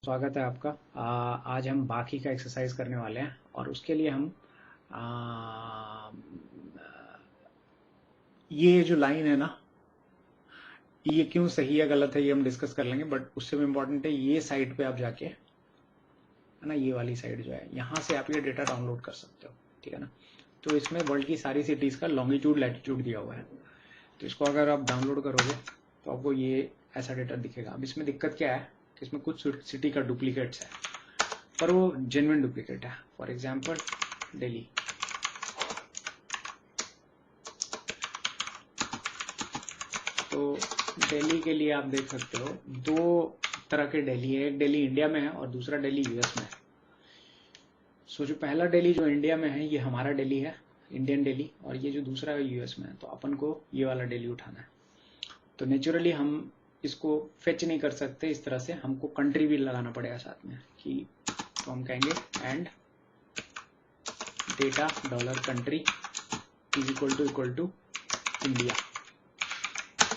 स्वागत है आपका। आज हम बाकी का एक्सरसाइज करने वाले हैं और उसके लिए हम ये जो लाइन है ना, ये क्यों सही है गलत है ये हम डिस्कस कर लेंगे, बट उससे भी इम्पोर्टेंट है ये साइट पे आप जाके, है ना, ये वाली साइट जो है यहाँ से आप ये डेटा डाउनलोड कर सकते हो, ठीक है ना। तो इसमें वर्ल्ड की सारी सिटीज़ का लॉन्गिट्यूड लैटिट्यूड दिया हुआ है, तो इसको अगर आप डाउनलोड करोगे तो आपको ये ऐसा डेटा दिखेगा। अब इसमें दिक्कत क्या है कि इसमें कुछ सिटी का डुप्लीकेट्स है, पर वो जेन्युइन डुप्लीकेट है। फॉर एग्जाम्पल दिल्ली, तो दिल्ली के लिए आप देख सकते हो दो तरह के दिल्ली है, एक दिल्ली इंडिया में है और दूसरा दिल्ली यूएस में है। सो जो पहला दिल्ली जो इंडिया में है ये हमारा दिल्ली है, इंडियन दिल्ली, और ये जो दूसरा है यूएस में है, तो अपन को ये वाला दिल्ली उठाना है। तो नेचुरली हम इसको फेच नहीं कर सकते इस तरह से, हमको कंट्री भी लगाना पड़ेगा साथ में कि, तो हम कहेंगे and data dollar country is equal to India.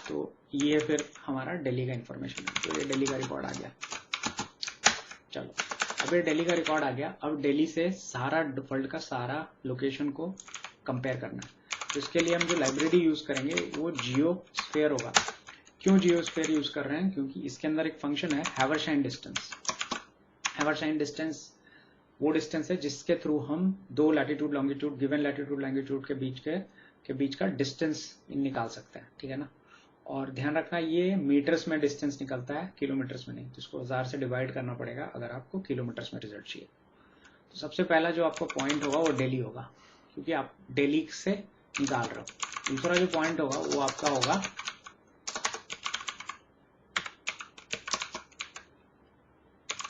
तो ये फिर हमारा दिल्ली का इंफॉर्मेशन है। तो ये दिल्ली का रिकॉर्ड आ गया। चलो अब ये दिल्ली का रिकॉर्ड आ गया। अब दिल्ली से सारा वर्ल्ड का सारा लोकेशन को कंपेयर करना है। तो इसके लिए हम जो लाइब्रेरी यूज करेंगे वो जियोस्फेयर होगा। क्यों जियोस्फेयर यूज कर रहे हैं? क्योंकि इसके अंदर एक फंक्शन है हैवर्शाइन डिस्टेंस। हैवर्शाइन डिस्टेंस वो डिस्टेंस है जिसके थ्रू हम दो latitude longitude, given latitude longitude के बीच का डिस्टेंस निकाल सकते हैं, ठीक है ना। और ध्यान रखना ये मीटर्स में डिस्टेंस निकलता है, किलोमीटर्स में नहीं। तो इसको 1000 से डिवाइड करना पड़ेगा अगर आपको किलोमीटर्स में रिजल्ट चाहिए। तो सबसे पहला जो आपका पॉइंट होगा वो दिल्ली होगा, क्योंकि आप दिल्ली से निकाल रहे हो। दूसरा जो पॉइंट होगा वो आपका होगा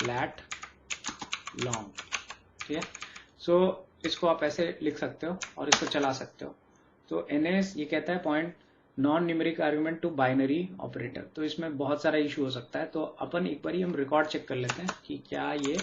लैट लॉन्ग, ठीक है। सो इसको आप ऐसे लिख सकते हो और इसको चला सकते हो। तो NS ये कहता है point non numeric argument to binary operator. तो इसमें बहुत सारा इशू हो सकता है, तो अपन एक बार हम रिकॉर्ड चेक कर लेते हैं कि क्या ये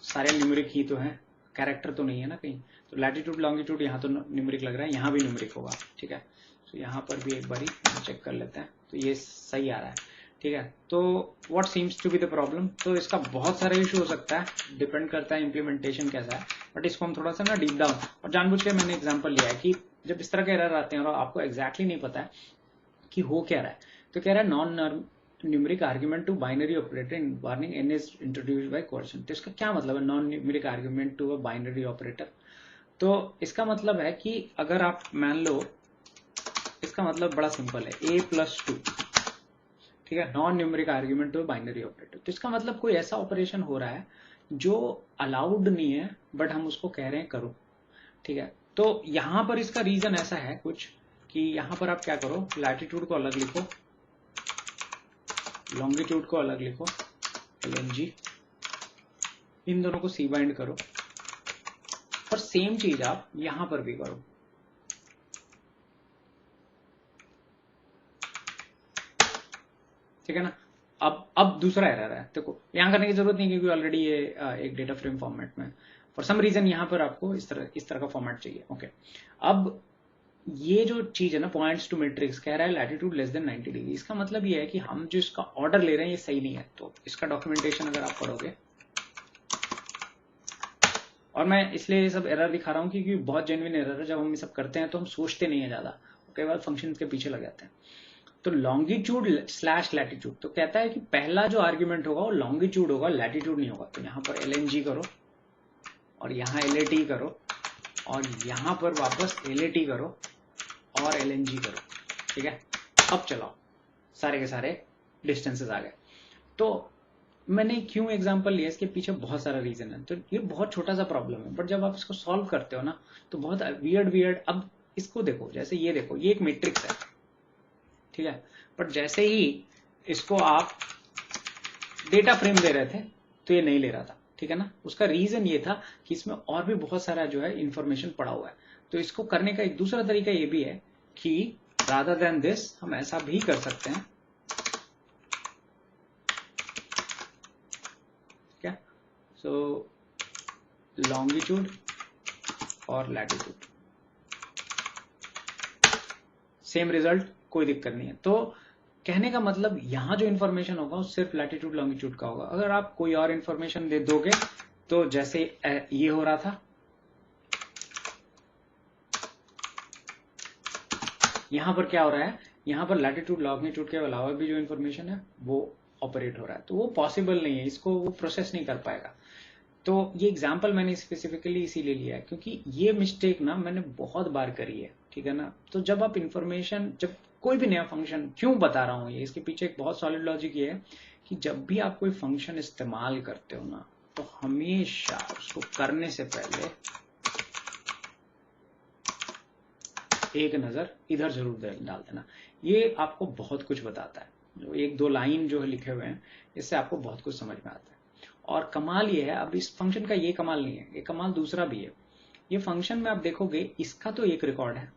सारे न्यूमेरिक ही तो हैं, कैरेक्टर तो नहीं है ना कहीं। तो लैटिट्यूड लॉन्गिट्यूड यहाँ तो न्यूमेरिक लग रहा है, यहाँ भी न्यूमेरिक होगा, ठीक है। तो यहाँ पर भी एक बार चेक कर लेते हैं। तो ये सही आ रहा है, ठीक है। तो what seems to be the problem, तो इसका बहुत सारा इशू हो सकता है, डिपेंड करता है इम्प्लीमेंटेशन कैसा है। बट इसको हम थोड़ा सा ना डीप डाउन, और जानबूझ के मैंने एग्जांपल लिया है कि जब इस तरह के एरर आते हैं और आपको एग्जैक्टली नहीं पता है कि हो क्या रहा है, तो कह रहा है non numeric argument to binary operator in warning n is introduced by coercion। तो इसका क्या मतलब है non numeric argument to a binary operator? तो इसका मतलब है कि अगर आप मान लो, इसका मतलब बड़ा सिंपल है, a+2, ठीक है, non numeric argument to binary operator. तो इसका मतलब कोई ऐसा ऑपरेशन हो रहा है जो अलाउड नहीं है बट हम उसको कह रहे हैं करो, ठीक है। तो यहां पर इसका रीजन ऐसा है कुछ कि यहां पर आप क्या करो, लैटिट्यूड को अलग लिखो, लॉन्गिट्यूड को अलग लिखो LNG, इन दोनों को सी बाइंड करो, और सेम चीज आप यहां पर भी करो। ठीक है ना। अब दूसरा एरर है, देखो यहां करने की जरूरत नहीं क्योंकि ऑलरेडी ये एक डेटा फ्रेम फॉर्मेट में, फॉर सम रीजन यहां पर आपको इस तरह का फॉर्मेट चाहिए। ओके, अब ये जो चीज है ना, पॉइंट्स टू मैट्रिक्स कह रहा है लैटिट्यूड लेस देन 90 डिग्री। इसका मतलब ये है कि हम जो इसका ऑर्डर ले रहे हैं ये सही नहीं है। तो इसका डॉक्यूमेंटेशन अगर आप पढ़ोगे, और मैं इसलिए ये सब एरर दिखा रहा हूं क्योंकि बहुत जेन्युइन एरर है। जब हम ये सब करते हैं तो हम सोचते नहीं है ज्यादा, कई बार फंक्शन के पीछे लग जाते हैं। तो लॉन्गिट्यूड स्लैश लैटिट्यूड, तो कहता है कि पहला जो आर्ग्यूमेंट होगा वो लॉन्गिट्यूड होगा, लैटिट्यूड नहीं होगा। तो यहाँ पर LNG करो और यहाँ LAT करो और यहाँ पर वापस LAT करो और LNG करो, ठीक है। अब चलाओ, सारे के सारे डिस्टेंसेस आ गए। तो मैंने क्यों एग्जांपल लिया, इसके पीछे बहुत सारा रीजन है। तो ये बहुत छोटा सा प्रॉब्लम है, बट जब आप इसको सॉल्व करते हो ना तो बहुत वियर्ड। अब इसको देखो, जैसे ये देखो, ये एक मैट्रिक्स है, ठीक है, बट जैसे ही इसको आप डेटा फ्रेम दे रहे थे तो ये नहीं ले रहा था, ठीक है ना। उसका रीजन ये था कि इसमें और भी बहुत सारा जो है इंफॉर्मेशन पड़ा हुआ है। तो इसको करने का एक दूसरा तरीका ये भी है कि रादर देन दिस हम ऐसा भी कर सकते हैं, क्या, सो लॉन्गिट्यूड और लैटिट्यूड सेम रिजल्ट, कोई दिक्कत नहीं है। तो कहने का मतलब यहाँ जो इन्फॉर्मेशन होगा वो सिर्फ लैटिट्यूड लॉन्गिट्यूड का होगा। अगर आप कोई और इन्फॉर्मेशन दे दोगे तो जैसे ये हो रहा था, यहाँ पर क्या हो रहा है, यहाँ पर लैटिट्यूड लॉन्गिट्यूड के अलावा भी जो इन्फॉर्मेशन है वो ऑपरेट हो रहा है, तो वो पॉसिबल नहीं है, इसको वो प्रोसेस नहीं कर पाएगा। तो ये एग्जाम्पल मैंने स्पेसिफिकली इसीलिए लिया है क्योंकि ये मिस्टेक ना मैंने बहुत बार करी है, ठीक है ना। तो जब आप इन्फॉर्मेशन, जब कोई भी नया फंक्शन, क्यों बता रहा हूँ ये, इसके पीछे एक बहुत सॉलिड लॉजिक ये है कि जब भी आप कोई फंक्शन इस्तेमाल करते हो ना, तो हमेशा उसको करने से पहले एक नजर इधर जरूर डाल देना। ये आपको बहुत कुछ बताता है, जो एक दो लाइन जो है लिखे हुए हैं, इससे आपको बहुत कुछ समझ में आता है। और कमाल ये है, अब इस फंक्शन का ये कमाल नहीं है, ये कमाल दूसरा भी है। ये फंक्शन में आप देखोगे इसका तो एक रिकॉर्ड है,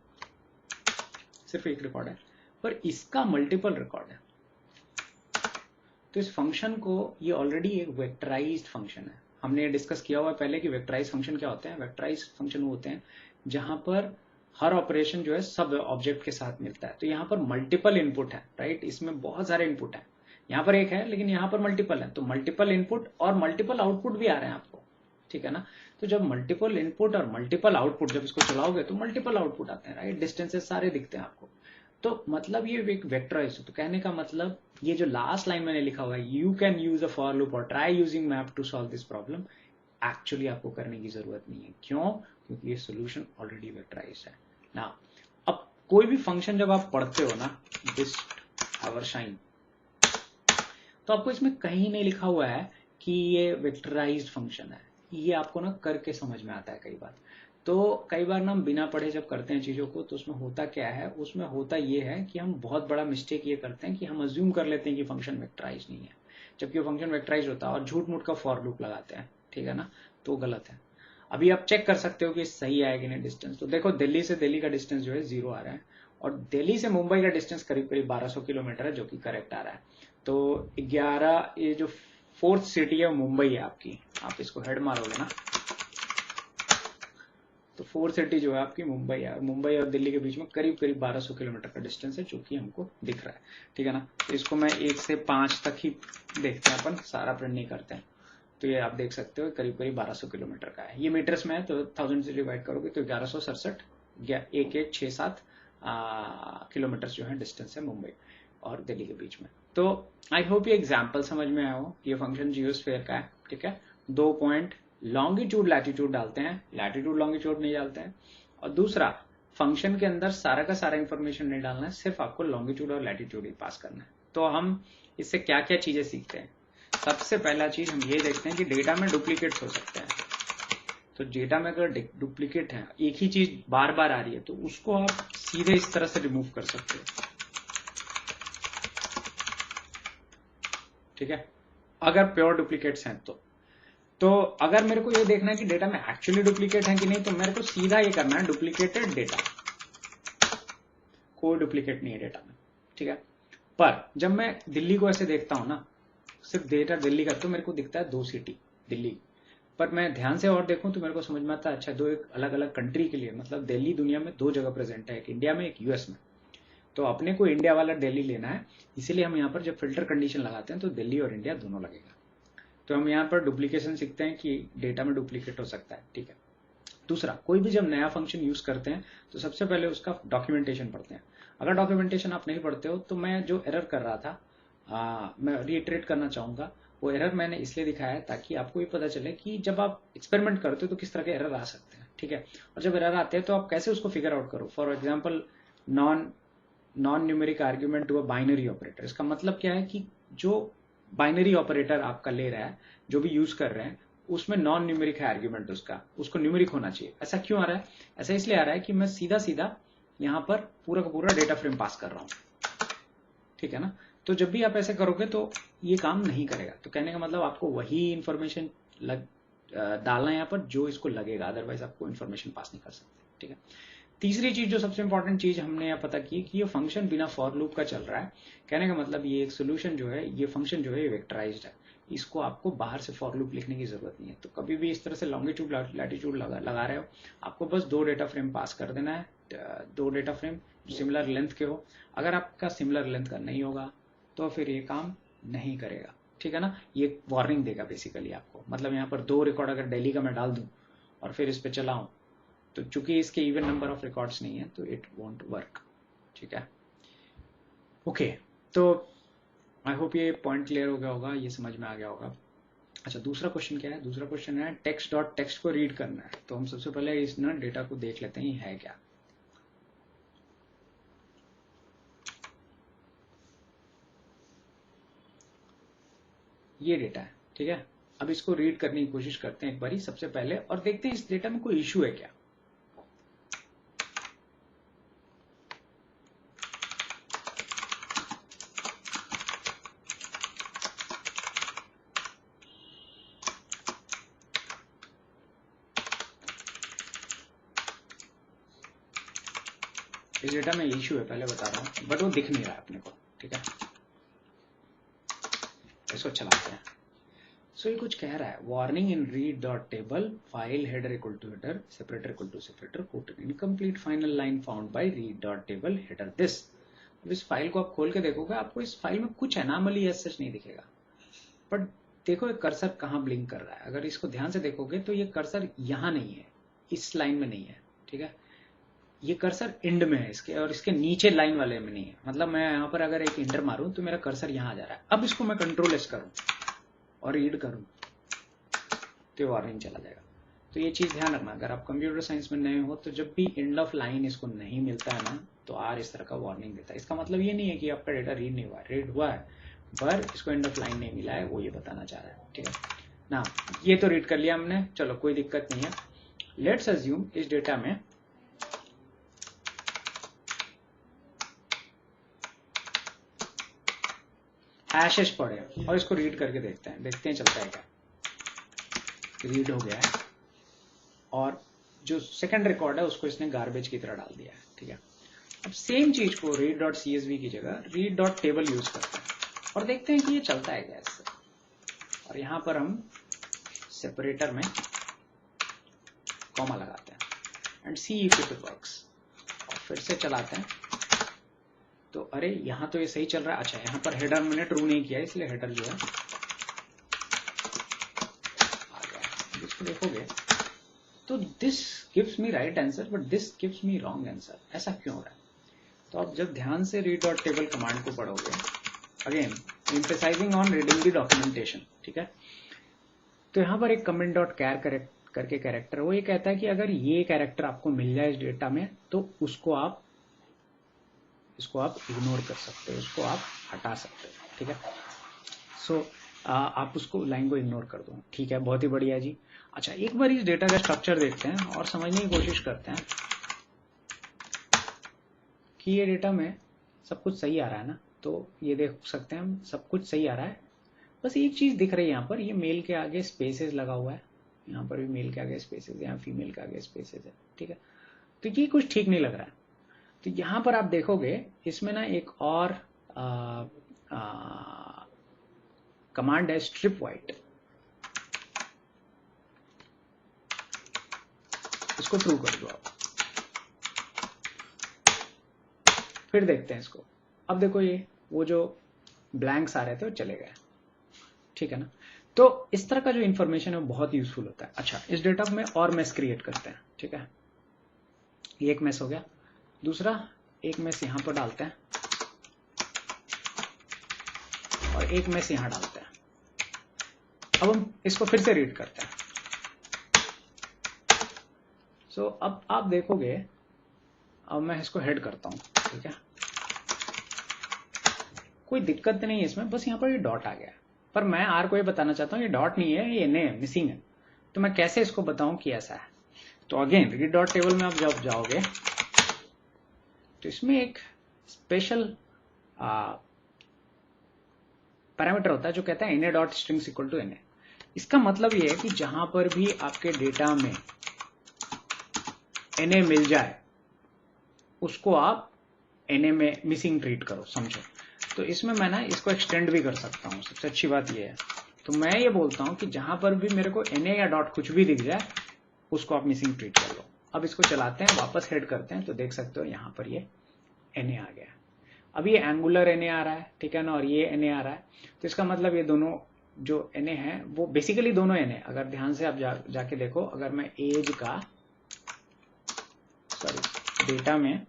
सिर्फ एक रिकॉर्ड है, पर इसका मल्टीपल रिकॉर्ड है। तो इस फंक्शन को, ये ऑलरेडी एक वेक्टराइज्ड फंक्शन है। हमने डिस्कस किया हुआ है पहले कि वेक्टराइज्ड फंक्शन क्या होते हैं। वेक्टराइज्ड फंक्शन होते हैं जहां पर हर ऑपरेशन जो है सब ऑब्जेक्ट के साथ मिलता है। तो यहाँ पर मल्टीपल इनपुट है, राइट, इसमें बहुत सारे इनपुट है। यहाँ पर एक है लेकिन यहाँ पर मल्टीपल है, तो मल्टीपल इनपुट और मल्टीपल आउटपुट भी आ रहे हैं आपको, ठीक है ना। तो जब मल्टीपल इनपुट और मल्टीपल आउटपुट, जब इसको चलाओगे तो मल्टीपल आउटपुट आते हैं, राइट, डिस्टेंसेस सारे दिखते हैं आपको। तो मतलब ये एक वेक्टराइज्ड है। तो कहने का मतलब ये जो लास्ट लाइन मैंने लिखा हुआ है, you can use a for loop और try using map to solve this problem, actually आपको करने की जरूरत नहीं है। क्यों? क्योंकि ये सोल्यूशन ऑलरेडी वेक्टराइज्ड है ना। अब कोई भी फंक्शन जब आप पढ़ते हो ना, दिस आवर शाइन, तो आपको इसमें कहीं नहीं लिखा हुआ है कि ये वेक्टराइज्ड फंक्शन है। ये आपको ना करके समझ में आता है कई बार। तो कई बार ना हम बिना पढ़े जब करते हैं चीजों को, तो उसमें होता क्या है, उसमें होता ये है कि हम बहुत बड़ा मिस्टेक ये करते हैं कि हम अज्यूम कर लेते हैं कि फंक्शन वेक्टराइज नहीं है, जबकि वो फंक्शन वेक्टराइज होता है, और झूठ मूठ का फॉर लूप लगाते हैं, ठीक है ना। तो गलत है। अभी आप चेक कर सकते हो कि सही आया कि नहीं डिस्टेंस। तो देखो, दिल्ली से दिल्ली का डिस्टेंस जो है 0 आ रहा है, और दिल्ली से मुंबई का डिस्टेंस करीब करीब 1200 किलोमीटर है, जो कि करेक्ट आ रहा है। तो 11, ये जो 4th सिटी है मुंबई है आपकी, आप इसको हेड मारोगे ना, तो 4th सिटी जो है आपकी मुंबई है। मुंबई और दिल्ली के बीच में करीब करीब 1200 किलोमीटर का डिस्टेंस है, जो कि हमको दिख रहा है, ठीक है ना। तो इसको मैं 1 से 5 तक ही देखते हैं अपन, सारा प्रिंट नहीं करते हैं। तो ये आप देख सकते हो करीब करीब 1200 किलोमीटर का है। ये मीटर्स में है, तो 1000 से डिवाइड करोगे तो 1167 1167 किलोमीटर जो है डिस्टेंस है मुंबई और दिल्ली के बीच में। तो आई होप ये एग्जाम्पल समझ में आया हो। ये फंक्शन जियोस्फीयर का है, ठीक है। 2 पॉइंट लॉन्गिट्यूड लैटिट्यूड डालते हैं, लैटिट्यूड लॉन्गिट्यूड नहीं डालते हैं। और दूसरा, फंक्शन के अंदर सारा का सारा इंफॉर्मेशन नहीं डालना है, सिर्फ आपको लॉन्गिट्यूड और लैटिट्यूड ही पास करना है। तो हम इससे क्या क्या चीजें सीखते हैं। सबसे पहला चीज हम ये देखते हैं कि डेटा में डुप्लीकेट्स हो सकते हैं। तो डेटा में अगर डुप्लीकेट है, एक ही चीज बार बार आ रही है, तो उसको आप सीधे इस तरह से रिमूव कर सकते हो, ठीक है, अगर प्योर डुप्लीकेट्स हैं तो अगर मेरे को ये देखना है कि डेटा में एक्चुअली डुप्लीकेट है कि नहीं, तो मेरे को सीधा ये करना है डुप्लीकेटेड डेटा, कोई डुप्लीकेट नहीं है डेटा में, ठीक है। पर जब मैं दिल्ली को ऐसे देखता हूं ना, सिर्फ डेटा दिल्ली का, तो मेरे को दिखता है 2 सिटी दिल्ली। पर मैं ध्यान से और देखूं तो मेरे को समझ में आता है, अच्छा, 2 एक अलग अलग कंट्री के लिए, मतलब दिल्ली दुनिया में 2 जगह प्रेजेंट है, एक इंडिया में, एक यूएस में। तो अपने को इंडिया वाला दिल्ली लेना है, इसीलिए हम यहाँ पर जब फिल्टर कंडीशन लगाते हैं तो दिल्ली और इंडिया दोनों लगेगा। तो हम यहाँ पर डुप्लीकेशन सीखते हैं कि डेटा में डुप्लीकेट हो सकता है, ठीक है। दूसरा, कोई भी जब नया फंक्शन यूज करते हैं तो सबसे पहले उसका डॉक्यूमेंटेशन पढ़ते हैं। अगर डॉक्यूमेंटेशन आप नहीं पढ़ते हो, तो मैं जो एरर कर रहा था, मैं रीइटरेट करना चाहूंगा। वो एरर मैंने इसलिए दिखाया है ताकि आपको ये पता चले कि जब आप एक्सपेरिमेंट करते हो तो किस तरह के एरर आ सकते हैं, ठीक है। और जब एरर आते हैं तो आप कैसे उसको फिगर आउट करो। For example, non numeric argument to a binary operator. इसका मतलब क्या है कि जो बाइनरी ऑपरेटर आपका ले रहा है, जो भी यूज कर रहे हैं, उसमें नॉन न्यूमेरिक है आर्ग्यूमेंट उसका, उसको न्यूमेरिक होना चाहिए। ऐसा क्यों आ रहा है? ऐसा इसलिए आ रहा है कि मैं सीधा सीधा यहाँ पर पूरा का पूरा डेटा फ्रेम पास कर रहा हूँ, ठीक है ना। तो जब भी आप ऐसे करोगे तो ये काम नहीं करेगा। तो कहने का मतलब आपको वही इंफॉर्मेशन डालना है यहाँ पर जो इसको लगेगा, अदरवाइज आपको इन्फॉर्मेशन पास नहीं कर सकते, ठीक है। तीसरी चीज, जो सबसे इंपॉर्टेंट चीज हमने यहाँ पता की कि ये फंक्शन बिना फॉर लूप का चल रहा है। कहने का मतलब ये एक सोल्यूशन जो है, ये फंक्शन जो है वेक्टराइज्ड है, इसको आपको बाहर से फॉर लूप लिखने की जरूरत नहीं है। तो कभी भी इस तरह से लॉन्गिट्यूड लैटिट्यूड लगा रहे हो, आपको बस 2 डेटा फ्रेम पास कर देना है, 2 डेटा फ्रेम सिमिलर लेंथ के हो। अगर आपका सिमिलर लेंथ का नहीं होगा तो फिर ये काम नहीं करेगा, ठीक है ना। ये वार्निंग देगा बेसिकली आपको, मतलब यहाँ पर 2 रिकॉर्ड अगर डेली का मैं डाल दूं और फिर इस पे चलाऊं, तो चूंकि इसके इवन नंबर ऑफ रिकॉर्ड्स नहीं है तो इट वोंट वर्क, ठीक है। ओके, तो आई होप ये पॉइंट क्लियर हो गया होगा, ये समझ में आ गया होगा। अच्छा, दूसरा क्वेश्चन क्या है? दूसरा क्वेश्चन है टेक्स्ट डॉट टेक्स्ट को रीड करना है। तो हम सबसे पहले इस ना डेटा को देख लेते हैं ये है क्या। ये डेटा है, ठीक है। अब इसको रीड करने की कोशिश करते हैं एक बारी सबसे पहले, और देखते हैं इस डेटा में कोई इश्यू है क्या। इस डेटा में इश्यू है, पहले बता रहा हूं, बट वो दिख नहीं रहा है अपने को, ठीक है। इसको चलाते हैं। सो ये कुछ कह रहा है, warning in read dot table file header equal to header separator equal to separator quoted incomplete final line found by read dot table header this. अब इस फाइल को आप खोल के देखोगे, आपको इस फाइल में कुछ एनामली एज सच नहीं दिखेगा, बट देखो ये कर्सर कहाँ ब्लिंक कर रहा है। अगर इसको ध्यान से देखोगे तो ये कर्सर यहाँ नहीं है, इस लाइन में नहीं है, ठीक है। ये कर्सर एंड में है इसके, और इसके नीचे लाइन वाले में नहीं है। मतलब मैं यहाँ पर अगर एक इंटर मारूं तो मेरा कर्सर यहाँ आ जा रहा है। अब इसको मैं कंट्रोल एस करूं और रीड करूं तो वार्निंग चला जाएगा। तो ये चीज ध्यान रखना, अगर आप कंप्यूटर साइंस में नए हो तो जब भी एंड ऑफ लाइन इसको नहीं मिलता है ना, तो आर इस तरह का वार्निंग देता है। इसका मतलब ये नहीं है कि आपका डेटा रीड नहीं हुआ है, रीड हुआ है, पर इसको एंड ऑफ लाइन नहीं मिला है, वो ये बताना चाह रहा है, ठीक है ना। ये तो रीड कर लिया हमने, चलो कोई दिक्कत नहीं है। लेट्स अज्यूम इस डेटा में हैशेस पड़े और इसको रीड करके देखते हैं चलता है क्या। रीड हो गया है, और जो सेकंड रिकॉर्ड है उसको इसने गार्बेज की तरह डाल दिया है, ठीक है। अब सेम चीज को रीड डॉट CSV की जगह रीड डॉट टेबल यूज करते हैं और देखते हैं कि ये चलता है क्या इससे। और यहां पर हम सेपरेटर में कॉमा लगाते हैं and see if it works, और फिर से चलाते हैं तो अरे यहां तो ये सही चल रहा है। अच्छा, यहां पर हेडर मैंने ट्रू नहीं किया, इसलिए हेडर जो है आ गया। इसको देखोगे तो this gives me right answer but this gives me wrong answer. ऐसा क्यों हो रहा है? तो आप जब ध्यान से रीड डॉट टेबल कमांड को पढ़ोगे, again emphasizing on reading the documentation, ठीक है। तो यहां पर एक कमेंट डॉट कैर करके कैरेक्टर, वो ये कहता है कि अगर ये कैरेक्टर आपको मिल जाए इस डेटा में तो इसको आप इग्नोर कर सकते हो, इसको आप हटा सकते हो, ठीक है। सो आप उसको लाइन को इग्नोर कर दो, ठीक है, बहुत ही बढ़िया जी। अच्छा, एक बार इस डेटा का स्ट्रक्चर देखते हैं और समझने की कोशिश करते हैं कि ये डेटा में सब कुछ सही आ रहा है ना। तो ये देख सकते हैं हम, सब कुछ सही आ रहा है, बस एक चीज दिख रही है यहाँ पर, ये मेल के आगे स्पेसेस लगा हुआ है, यहाँ पर भी मेल के आगे स्पेसेस है, यहाँ फीमेल के आगे स्पेसेस है, ठीक है। तो ये कुछ ठीक नहीं लग रहा है। तो यहां पर आप देखोगे इसमें ना एक और कमांड है स्ट्रिप वाइट, इसको ट्रू कर दो आप, फिर देखते हैं इसको। अब देखो ये वो जो ब्लैंक्स आ रहे थे वो चले गए, ठीक है ना। तो इस तरह का जो इंफॉर्मेशन है वो बहुत यूजफुल होता है। अच्छा, इस डेटा में और मेस क्रिएट करते हैं, ठीक है। ये एक मेस हो गया, दूसरा एक मेस यहां पर डालते हैं और एक मेस यहां डालते हैं। अब हम इसको फिर से रीड करते हैं। सो अब आप देखोगे, अब मैं इसको हेड करता हूं, ठीक है, कोई दिक्कत नहीं है इसमें, बस यहां पर ये डॉट आ गया। पर मैं आर को ये बताना चाहता हूं ये डॉट नहीं है, ये एनए मिसिंग है। तो मैं कैसे इसको बताऊं कि ऐसा है? तो अगेन रीड डॉट टेबल में आप जब जाओगे तो इसमें एक स्पेशल पैरामीटर होता है जो कहता है na dot strings equal to na। इसका मतलब ये है कि जहां पर भी आपके डेटा में na मिल जाए उसको आप na में मिसिंग ट्रीट करो, समझो। तो इसमें मैं ना इसको एक्सटेंड भी कर सकता हूं, सबसे अच्छी बात ये है। तो मैं ये बोलता हूं कि जहां पर भी मेरे को na या डॉट कुछ भी दिख जाए उसको आप मिसिंग ट्रीट कर लो। अब इसको चलाते हैं, वापस हेड करते हैं, तो देख सकते हो यहां पर ये na आ गया। अब ये एंगुलर एनए आ रहा है, ठीक है ना, और ये एनए आ रहा है, तो इसका मतलब ये दोनों जो एनए है वो बेसिकली दोनों एनए। अगर ध्यान से आप जाके देखो, अगर मैं एज का डेटा में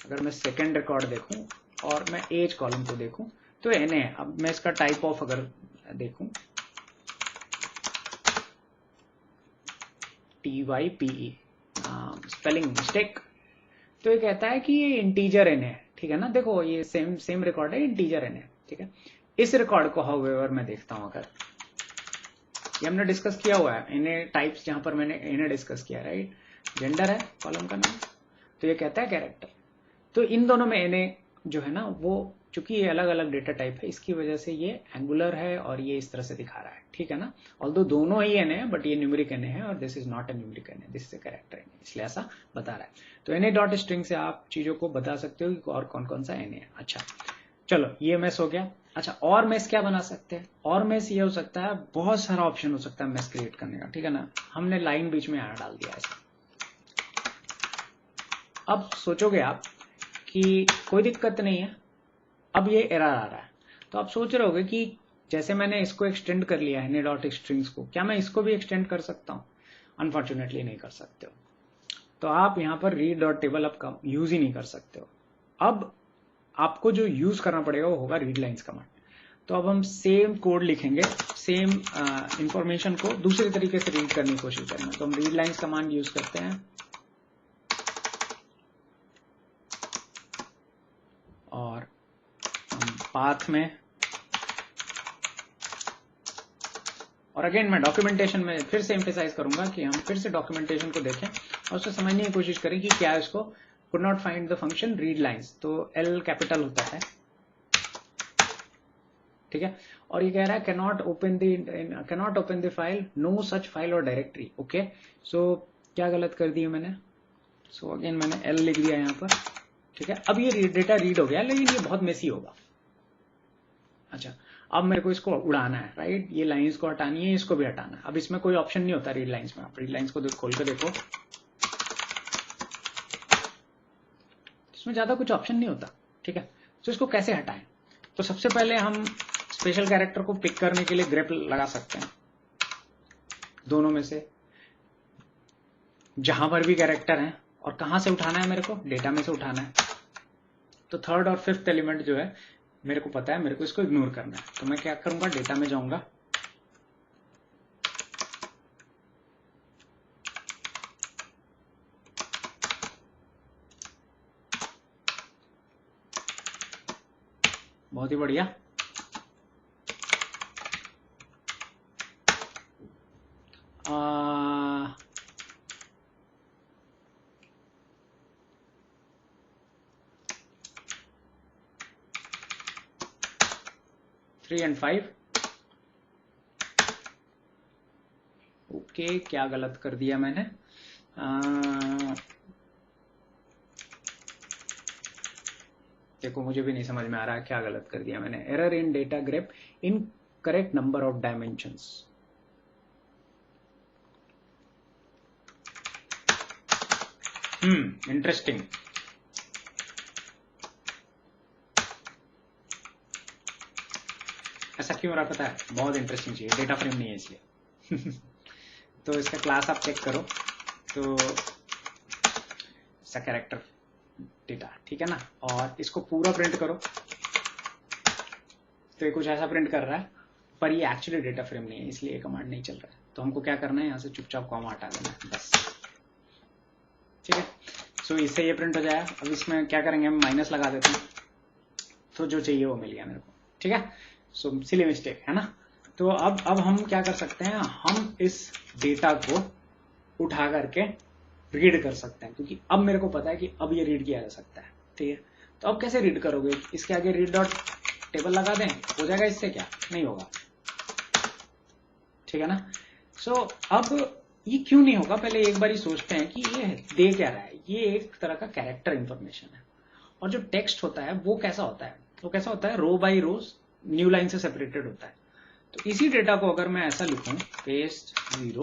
अगर मैं सेकेंड रिकॉर्ड देखूं और मैं एज कॉलम को देखूं तो एनए है। अब मैं इसका टाइप ऑफ अगर देखूं TYPE स्पेलिंग मिस्टेक, तो ये कहता है कि ये इंटीजर एनए है, ठीक है ना। देखो ये सेम रिकॉर्ड है, इंटीजर एनए, ठीक है। इस रिकॉर्ड को हाउएवर मैं देखता हूं, अगर ये हमने डिस्कस किया हुआ है एनए टाइप्स, जहां पर मैंने एनए डिस्कस किया, राइट। जेंडर है कॉलम का नाम, तो ये कहता है कैरेक्टर। तो इन दोनों में एनए जो है ना, वो चूंकि ये अलग अलग डेटा टाइप है, इसकी वजह से ये एंगुलर है और ये इस तरह से दिखा रहा है, ठीक है ना। ऑल्दो दोनों ही एनए है, बट ये न्यूमेरिक एनए है और this is not a numeric NA, this is a character NA, इसलिए ऐसा बता रहा है। तो एनए डॉट स्ट्रिंग से आप चीजों को बता सकते हो कि और कौन कौन सा एनए है। अच्छा चलो, ये मेस हो गया। अच्छा, और मेस क्या बना सकते हैं? और मेस ये हो सकता है, बहुत सारा ऑप्शन हो सकता है मेस क्रिएट करने का, ठीक है ना। हमने लाइन बीच में यहाँ डाल दिया ऐसा। अब सोचोगे आप कि कोई दिक्कत नहीं है, अब ये एरर आ रहा है, तो आप सोच रहे होगे कि जैसे मैंने इसको एक्सटेंड कर लिया है एनए डॉट स्ट्रिंग्स को, क्या मैं इसको भी एक्सटेंड कर सकता हूँ? अनफॉर्चुनेटली नहीं कर सकते हो। तो आप यहाँ पर रीड डॉट टेबल अब का यूज ही नहीं कर सकते हो। अब आपको जो यूज करना पड़ेगा वो होगा रीड लाइन्स कमांड। तो अब हम सेम कोड लिखेंगे, सेम इंफॉर्मेशन को दूसरे तरीके से रीड करने की कोशिश करेंगे। तो हम रीड लाइन्स कमांड यूज करते हैं और पाथ में, और अगेन मैं डॉक्यूमेंटेशन में फिर से एम्फेसाइज करूंगा कि हम फिर से डॉक्यूमेंटेशन को देखें और उसको समझने की कोशिश करें कि क्या इसको could not find the function read lines, तो एल कैपिटल होता है, ठीक है। और ये कह रहा है cannot open the file, no such file और डायरेक्टरी। ओके, सो क्या गलत कर दिया मैंने? सो अगेन मैंने एल लिख दिया यहाँ पर, ठीक है। अब ये डेटा रीड हो गया, लेकिन ये बहुत मेसी होगा। अच्छा, अब मेरे को इसको उड़ाना है, राइट। ये लाइंस को हटानी है, इसको भी हटाना है। अब इसमें कोई ऑप्शन नहीं होता रीड लाइंस में। आप रीड लाइंस को खोल के देखो, इसमें ज्यादा कुछ ऑप्शन नहीं होता, ठीक है। तो इसको कैसे हटाएं? तो सबसे पहले हम स्पेशल कैरेक्टर को पिक करने के लिए ग्रेप लगा सकते हैं। दोनों में से जहां पर भी कैरेक्टर है, और कहां से उठाना है मेरे को? डेटा में से उठाना है। तो थर्ड और फिफ्थ एलिमेंट जो है मेरे को पता है, मेरे को इसको इग्नोर करना है। तो मैं क्या करूंगा, डेटा में जाऊंगा, बहुत ही बढ़िया। Three and five. ओके, क्या गलत कर दिया मैंने? देखो मुझे भी नहीं समझ में आ रहा है क्या गलत कर दिया मैंने। Error in data grep, incorrect number of dimensions. Interesting. ऐसा क्यों हो रहा पता है? बहुत इंटरेस्टिंग चीज, डेटा फ्रेम नहीं है इसलिए। तो इसका क्लास आप चेक करो, तो इसका कैरेक्टर डेटा, ठीक है ना, और इसको पूरा प्रिंट करो, तो ये कुछ ऐसा प्रिंट कर रहा है, पर ये एक्चुअली डेटा फ्रेम नहीं है, इसलिए कमांड नहीं चल रहा है। तो हमको क्या करना है, यहाँ से चुपचाप कॉमा हटा देना है बस, ठीक है। सो इससे ये प्रिंट हो जाएगा। अब इसमें क्या करेंगे, हम माइनस लगा देते हैं, तो जो चाहिए वो मिल गया मेरे को, ठीक है। सो सिली मिस्टेक है ना। तो अब हम क्या कर सकते हैं, हम इस डेटा को उठा करके रीड कर सकते हैं, क्योंकि अब मेरे को पता है कि अब ये रीड किया जा सकता है, ठीक है। तो अब कैसे रीड करोगे? इसके आगे रीड डॉट टेबल लगा दें, हो जाएगा इससे? क्या नहीं होगा, ठीक है ना। सो अब ये क्यों नहीं होगा, पहले एक बार ही सोचते हैं कि ये दे क्या रहा है। ये एक तरह का कैरेक्टर इंफॉर्मेशन है, और जो टेक्स्ट होता है वो कैसा होता है, वो कैसा होता है, रो बाई रोज न्यू लाइन से सेपरेटेड होता है। तो इसी डेटा को अगर मैं ऐसा लिखूं, पेस्ट 0,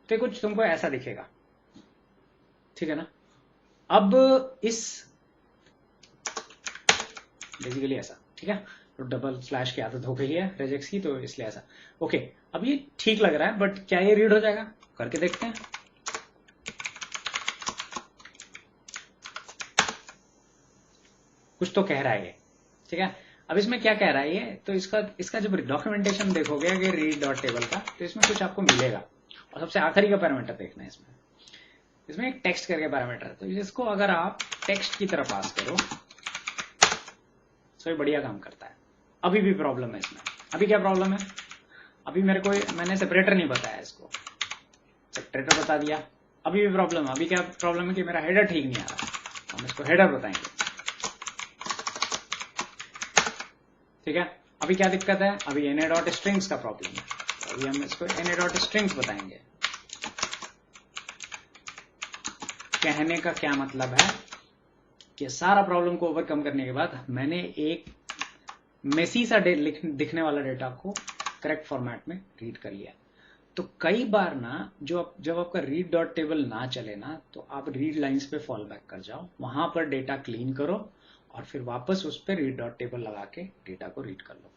तो ये कुछ तुमको ऐसा दिखेगा, ठीक है ना। अब इस बेसिकली ऐसा, ठीक है, तो डबल स्लैश की आदत हो गई है रेजेक्स की, तो इसलिए ऐसा। ओके, अब ये ठीक लग रहा है, बट क्या ये रीड हो जाएगा? करके देखते हैं। कुछ तो कह रहा है ये, ठीक है। अब इसमें क्या कह रहा है ये, तो इसका जब डॉक्यूमेंटेशन देखोगे कि रीड डॉट टेबल का, तो इसमें कुछ आपको मिलेगा। और सबसे आखिरी का पैरामीटर देखना है इसमें एक टेक्स्ट करके पैरामीटर है, तो इसको अगर आप टेक्स्ट की तरह पास करो तो ये बढ़िया काम करता है। अभी भी प्रॉब्लम है इसमें। अभी क्या प्रॉब्लम है? अभी मैंने सेपरेटर नहीं बताया, इसको सेपरेटर बता दिया, अभी भी प्रॉब्लम है। अभी क्या प्रॉब्लम है कि मेरा हेडर ठीक नहीं आ रहा, हम इसको हेडर बताएंगे, ठीक है। अभी क्या दिक्कत है? अभी na.strings का प्रॉब्लम है, अभी हम इसको na.strings बताएंगे। कहने का क्या मतलब है कि सारा प्रॉब्लम को ओवरकम करने के बाद मैंने एक मेसी सा दिखने वाला डेटा को करेक्ट फॉर्मेट में रीड कर लिया। तो कई बार ना जब आपका रीड डॉट टेबल ना चले ना, तो आप रीड लाइंस पे फॉल बैक कर जाओ, वहां पर डेटा क्लीन करो और फिर वापस उस पर रीड डॉट टेबल लगा के डेटा को रीड कर लो।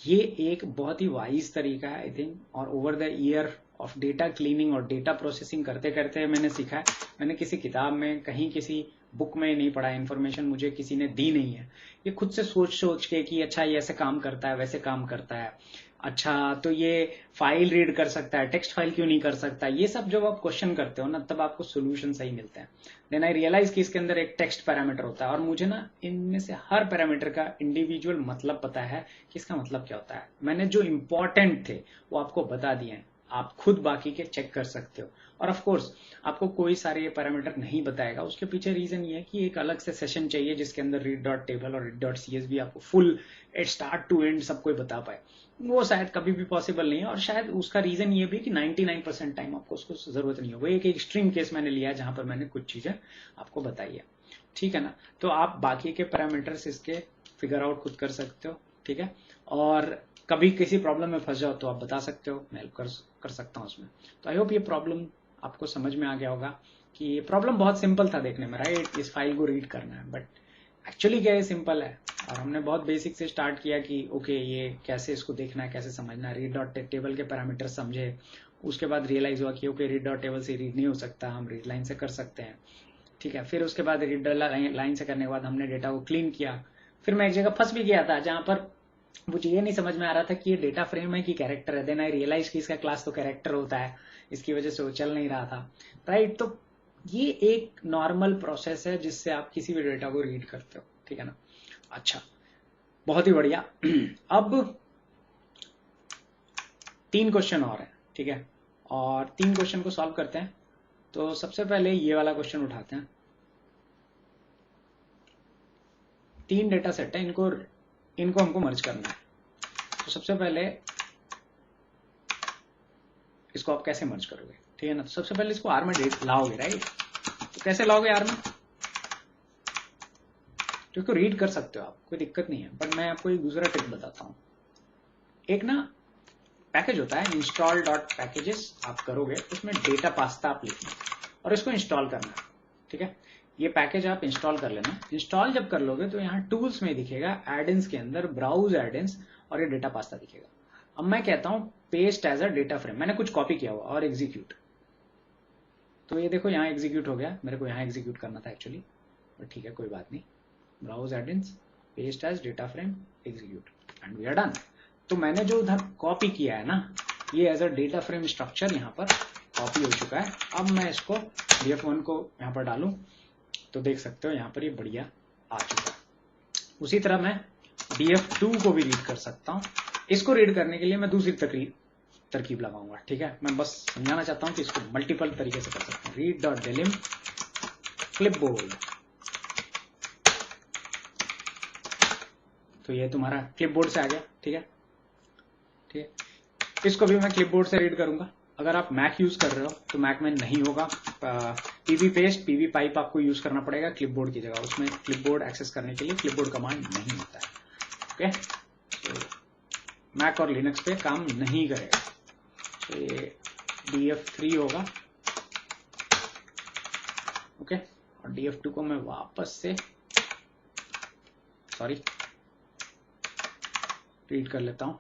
ये एक बहुत ही वाइज तरीका है आई थिंक, और over the year of data cleaning और डेटा प्रोसेसिंग करते करते मैंने सीखा है। मैंने किसी किताब में, कहीं किसी बुक में नहीं पढ़ा, इन्फॉर्मेशन मुझे किसी ने दी नहीं है। ये खुद से सोच के कि अच्छा ये ऐसे काम करता है, वैसे काम करता है, अच्छा तो ये फाइल रीड कर सकता है, टेक्स्ट फाइल क्यों नहीं कर सकता, ये सब जब आप क्वेश्चन करते हो ना, तब आपको सोल्यूशन सही मिलते हैं। देन आई रियलाइज कि इसके अंदर एक टेक्स्ट पैरामीटर होता है, और मुझे ना इनमें से हर पैरामीटर का इंडिविजुअल मतलब पता है कि इसका मतलब क्या होता है। मैंने जो इंपॉर्टेंट थे वो आपको बता दिए हैं, आप खुद बाकी के चेक कर सकते हो। और ऑफ कोर्स आपको कोई सारे ये पैरामीटर नहीं बताएगा, उसके पीछे रीजन ये है कि एक अलग से सेशन चाहिए जिसके अंदर रीड डॉट टेबल और रीड डॉट सीएसवी आपको फुल स्टार्ट टू एंड सब कोई बता पाए। वो शायद कभी भी पॉसिबल नहीं है, और शायद उसका रीजन ये भी कि 99% टाइम आपको उसको जरूरत नहीं होगी। एक एक्सट्रीम केस मैंने लिया है जहां पर मैंने कुछ चीजें आपको बताई है, ठीक है ना। तो आप बाकी के पैरामीटर्स इसके फिगर आउट खुद कर सकते हो, ठीक है। और कभी किसी प्रॉब्लम में फंस जाओ तो आप बता सकते हो, मैं हेल्प कर सकता हूँ उसमें। तो आई होप ये प्रॉब्लम आपको समझ में आ गया होगा कि ये प्रॉब्लम बहुत सिंपल था देखने में, राइट, इस फाइल को रीड करना है, बट एक्चुअली क्या है, सिंपल है। और हमने बहुत बेसिक से स्टार्ट किया कि ओके ये कैसे इसको देखना है, कैसे समझना है, रीड डॉट टेबल के पैरामीटर समझे। उसके बाद रियलाइज हुआ कि ओके रीड डॉट टेबल से रीड नहीं हो सकता, हम रीड लाइन से कर सकते हैं, ठीक है। फिर उसके बाद रीड लाइन से करने के बाद हमने डेटा को क्लीन किया। फिर मैं एक जगह फंस भी गया था जहां पर मुझे ये नहीं समझ में आ रहा था कि ये डेटा फ्रेम है कि कैरेक्टर है। देन आई रियलाइज कि इसका क्लास तो कैरेक्टर होता है, इसकी वजह से वो चल नहीं रहा था, राइट। तो ये एक नॉर्मल प्रोसेस है जिससे आप किसी भी डेटा को रीड करते हो, ठीक है ना। अच्छा, बहुत ही बढ़िया। अब 3 क्वेश्चन और हैं, ठीक है, और 3 क्वेश्चन को सॉल्व करते हैं। तो सबसे पहले ये वाला क्वेश्चन उठाते हैं। 3 डेटा सेट है, इनको हमको मर्ज करना है। तो सबसे पहले इसको आप कैसे मर्ज करोगे, ठीक है ना। तो सबसे पहले इसको आर में लाओगे, राइट। तो कैसे लाओगे आर में? तो इसको रीड कर सकते हो आप, कोई दिक्कत नहीं है, बट मैं आपको एक दूसरा ट्रिक बताता हूं। एक ना पैकेज होता है इंस्टॉल डॉट पैकेजेस, आप करोगे उसमें डेटा पास्ता आप लिखना और इसको इंस्टॉल करना, ठीक है। ये पैकेज आप इंस्टॉल कर लेना। इंस्टॉल जब कर लोगे तो यहाँ टूल्स में दिखेगा एड-इन्स के अंदर ब्राउज एड-इन्स, और ये डेटा पास्ता दिखेगा। अब मैं कहता हूं paste as a data frame, मैंने कुछ कॉपी किया हुआ, और एग्जीक्यूट। तो ये देखो यहाँ एग्जीक्यूट हो गया, मेरे को यहाँ एग्जीक्यूट करना था एक्चुअली, बट ठीक है कोई बात नहीं। Browse add-ins, paste as data frame, execute, and we are done. तो मैंने जो उधर कॉपी किया है ना, ये as a data frame structure यहाँ पर कॉपी हो चुका है। अब मैं इसको df1 को यहाँ पर डालूं तो देख सकते हो यहाँ पर ये बढ़िया आ चुका है। उसी तरह मैं df2 को भी रीड कर सकता हूँ। इसको रीड करने के लिए मैं दूसरी तरकीब लगाऊंगा, ठीक है। मैं बस समझाना चाहता हूँ कि इसको मल्टीपल तरीके से कर सकते हैं। रीड डॉट डेलिम क्लिपबोर्ड, तो ये तुम्हारा क्लिपबोर्ड से आ गया, ठीक है, ठीक है। इसको भी मैं क्लिपबोर्ड से रीड करूंगा। अगर आप मैक यूज कर रहे हो तो मैक में नहीं होगा, पीवी पेस्ट, पीवी पाइप आपको यूज करना पड़ेगा क्लिपबोर्ड की जगह। उसमें क्लिपबोर्ड एक्सेस करने के लिए क्लिपबोर्ड कमांड नहीं होता है, ओके। तो मैक और लिनक्स पे काम नहीं करेगा। तो ये df3 होगा, ओके। और df2 को मैं वापस से रीड कर लेता हूं।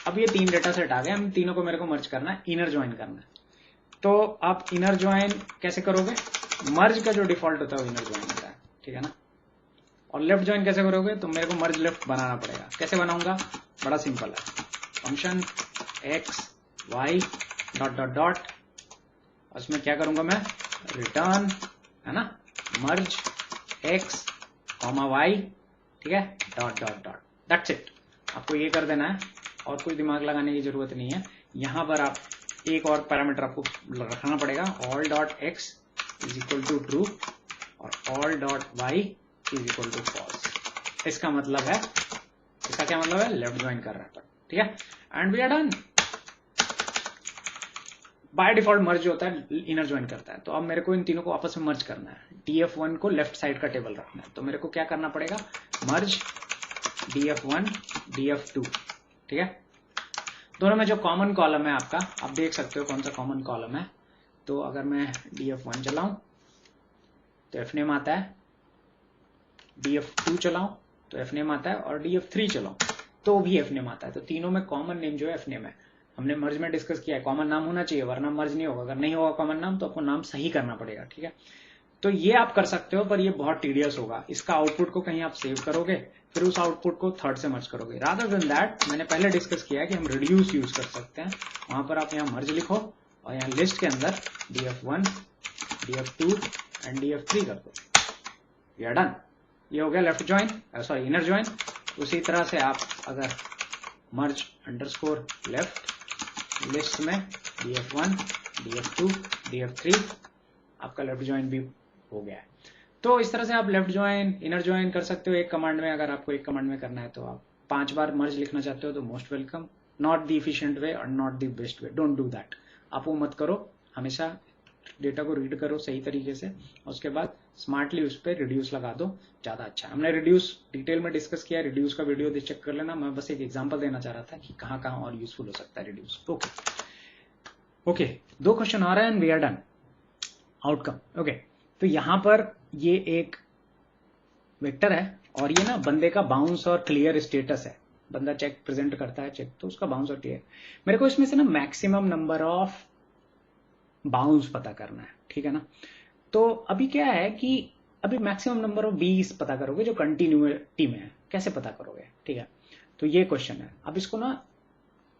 अब ये 3 डेटा सेट आ गए, हम तीनों को मेरे को मर्ज करना है, इनर ज्वाइन करना है। तो आप इनर ज्वाइन कैसे करोगे? मर्ज का जो डिफॉल्ट होता है वो इनर ज्वाइन होता है, ठीक है ना। और लेफ्ट ज्वाइन कैसे करोगे? तो मेरे को मर्ज लेफ्ट बनाना पड़ेगा। कैसे बनाऊंगा? बड़ा सिंपल है, function x y dot dot dot, उसमें क्या करूंगा मैं? रिटर्न, है ना, मर्ज x कॉमा y, ठीक है, dot dot dot, that's it. आपको ये कर देना है और कोई दिमाग लगाने की जरूरत नहीं है। यहां पर आप एक और पैरामीटर आपको रखना पड़ेगा, all dot x is equal to true और all dot y is equal to false. इसका मतलब है, इसका क्या मतलब है? लेफ्ट ज्वाइन कर रहा है, ठीक है। And we are done. By default merge होता है, इनर ज्वाइन करता है। तो अब मेरे को इन तीनों को आपस में मर्ज करना है। df1 को लेफ्ट साइड का टेबल रखना है, तो मेरे को क्या करना पड़ेगा? मर्ज df1 df2, ठीक है। दोनों में जो कॉमन कॉलम है आपका, आप देख सकते हो कौन सा कॉमन कॉलम है। तो अगर मैं df1 चलाऊं तो fname आता है, df2 चलाऊं तो fname आता है, और df3 चलाऊं तो भी fname आता है। तो तीनों में कॉमन नेम जो है fname है। हमने मर्ज में डिस्कस किया है, कॉमन नाम होना चाहिए वरना मर्ज नहीं होगा। अगर नहीं होगा कॉमन नाम तो आपको नाम सही करना पड़ेगा, ठीक है। तो ये आप कर सकते हो, पर ये बहुत टीडियस होगा। इसका आउटपुट को कहीं आप सेव करोगे, फिर उस आउटपुट को थर्ड से मर्ज करोगे। रादर देन दैट, मैंने पहले डिस्कस किया है कि हम रिड्यूस यूज कर सकते हैं। वहां पर आप यहाँ मर्ज लिखो और यहाँ लिस्ट के अंदर df1 df2 एंड df3 कर दो। We are done. ये हो गया left join, sorry inner join. उसी तरह से आप अगर मर्ज अंडरस्कोर लेफ्ट लिस्ट में df1 df2 df3, आपका लेफ्ट ज्वाइन भी हो गया है। तो इस तरह से आप लेफ्ट ज्वाइन इनर ज्वाइन कर सकते हो एक कमांड में। अगर आपको एक कमांड में करना है तो आप 5 बार मर्ज लिखना चाहते हो तो most welcome. Not the efficient way और not the best way, don't do that. आप वो मत करो। हमेशा डेटा को रीड करो सही तरीके से, और उसके बाद स्मार्टली उस पर रिड्यूस लगा दो, ज्यादा अच्छा है। हमने रिड्यूस डिटेल में डिस्कस किया, रिड्यूस का वीडियो चेक कर लेना। मैं बस एक एग्जांपल देना चाह रहा था कि कहाँ कहाँ और यूजफुल हो सकता है रिड्यूस। ओके, 2 क्वेश्चन आ रहे हैं and we are done. Outcome, okay. तो यहां पर ये एक वेक्टर है और ये ना बंदे का बाउंस और क्लियर स्टेटस है। बंदा चेक प्रेजेंट करता है चेक, तो उसका बाउंस और क्लियर। मेरे को इसमें से ना मैक्सिमम नंबर ऑफ बाउंस पता करना है, ठीक है ना। तो अभी क्या है कि अभी मैक्सिमम नंबर ऑफ 20 पता करोगे जो कंटिन्यूटी में है। कैसे पता करोगे, ठीक है। तो ये क्वेश्चन है। अब